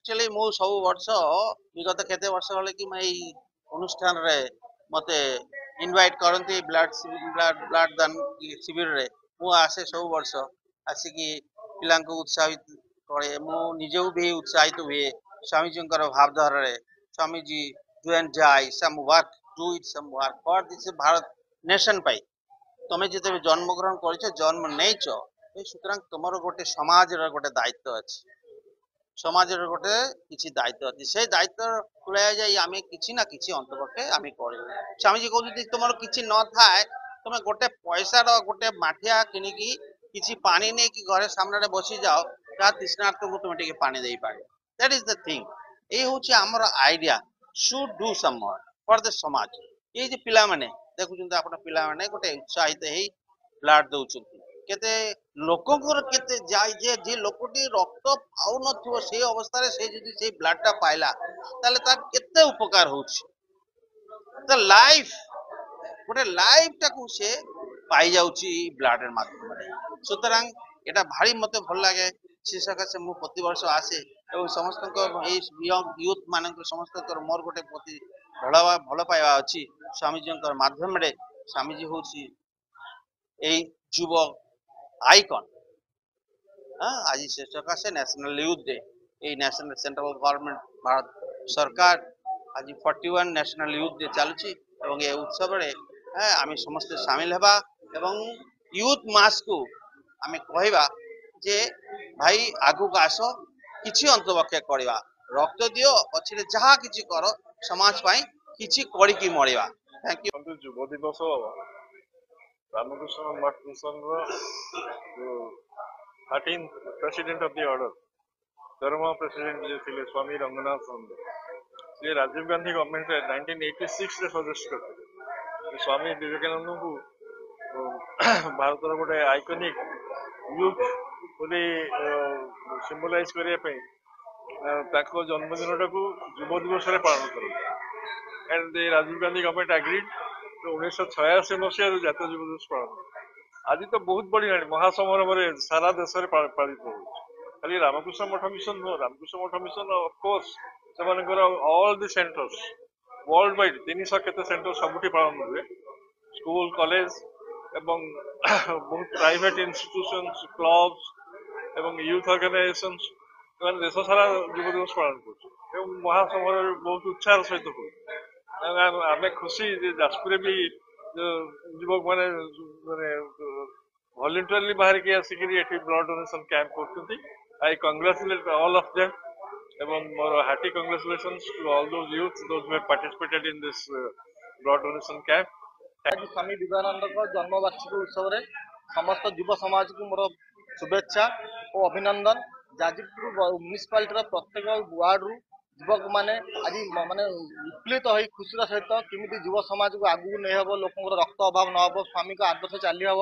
Actually मु सब वर्ष विगत केते वर्ष हले कि मैं अनुष्ठान रे मते इनवाइट करंती ब्लड दान शिविर रे मु आसे सब वर्ष आसिकी पिला उत्साहित करे मु निजे भी उत्साहित हुए स्वामी जी भावधारा रे Swami ji do and die some work do it some work for this Bharat nation पाई तमे जिते जन्म ग्रहण कर जन्म नहींच सुतरां तुमर गोटे समाज गोटे दायित्व अच्छी समाज गोटे किसी दायित्व अच्छी से दायित्व तुला जाए आम कि ना कि अंतपक्षे आम कर स्वामीजी कहते तुम किसी न थाए तुम गोटे पैसार गोटे माठिया किणिकी किसी पानी नहीं कि घरे सामने बसी जाओ ता तृष्णार्थ को तुम पानी दे पार दैट इज द थिंग ये हूँ आमर idea should do some for the समाज ये जो पिला माने देखुं आप पिला माने गोटे उत्साहित हो ब्लड दौरान केते लोकंर केते जाय जे जे लोकटी रक्त पाउ नथिवो से अवस्था रे से जदी से ब्लड टा पाइला ताले तार केते उपकार होछि द लाइफ गोटे लाइफ टाकू से पाई जाउछि ब्लड रे माध्यम रे सुतरां एटा भारी मते भल लागे से सकासे मु प्रति वर्ष आसे एवं समस्त को ए यूथ मानक समस्त मोर गोटे प्रति भल पाइबा अछि स्वामी जी माध्यम रे स्वामी जी होछि ए युवक आइकन आज से सकाशे नेशनल यूथ डे ये नेशनल सेंट्रल गवर्नमेंट भारत सरकार आज 41 नेशनल यूथ डे चलुची एवं ये उत्सव रे आम समस्त सामिल हेबा एवं यूथ मास को आम कहवा जे भाई आगु को आस किछि अंतपक्षे करवा रक्त दियो पछरे जहा किछि कर समाज पाई किछि करी की मरिवा थैंक यू युव दिवस रामकृष्ण मठ mission 13th president of the order धर्म प्रेसिडेंट जो थे स्वामी रंगनाथ से राजीव गांधी गवर्नमेंट 1986 रे सजेस्ट करते स्वामी विवेकानंद को भारत गोटे आइकनिक यूथ बोली सिम्बलाइज करने जन्मदिन टाक युव दिवस पालन कर and Rajiv Gandhi government agreed 1986 मसीह जातीय युव दिवस पालन आज तो बहुत बढ़िया महासमारोह सारा देश में पालित हो खाली रामकृष्ण मठ मिशन नुह रामकृष्ण मठ मिशन ऑफकोर्स से all the centres world wide 300 केते सेंटर सबुठी पालन हुए स्कूल कॉलेज एवं बहुत प्राइवेट इंस्टीट्यूशंस क्लब्स एवं यूथ ऑर्गेनाइजेशंस देश सारा युव दिवस पालन कर महासमारोह बहुत उत्साह सहित हुए आम खुशी जाजपुर भी युवक मैंने वॉलंटियरली बाहर के आसिक ब्लड डोनेशन कैंप करते I congratulate all of them एवं more hearty congratulations to all those youth those who participated in this blood donation camp आज स्वामी विवेकानंद जन्मवार्षिकी उत्सव रे समस्त युव समाज को मोर शुभेच्छा और अभिनंदन जाजपुर म्युनिसिपालिटी प्रत्येक वार्ड रु युवक माने आज माने विप्लित हो खुशी सहित किमिति युव समाज को आगू नहीं हम लोक रक्त अभाव न हो स्वामी का आदर्श चली हम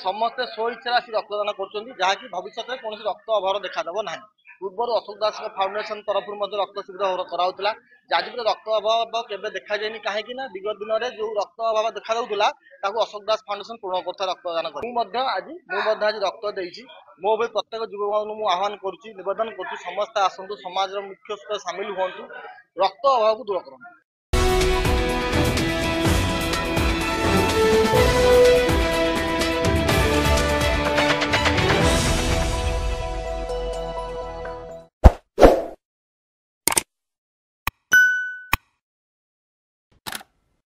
समस्ते स्व इच्छा आसी रक्तदान कर भविष्य में कौन रक्त अभाव देखादेव ना पूर्व अशोक दास फाउंडेशन तरफ रक्त शिविर कराला जाजपुर रक्त अभाव केवे देखा जाए कहीं विगत दिन में जो रक्त अभाव देखा जाऊला अशोक दास फाउंडेशन पूर्ण करता रक्तदान आज रक्त देती मो भी प्रत्येक युवक आह्वान करुँच निवेदन कर समस्त आसतु समाज मुख्य सामिल हूँ रक्त अभाव को दूर करूँ।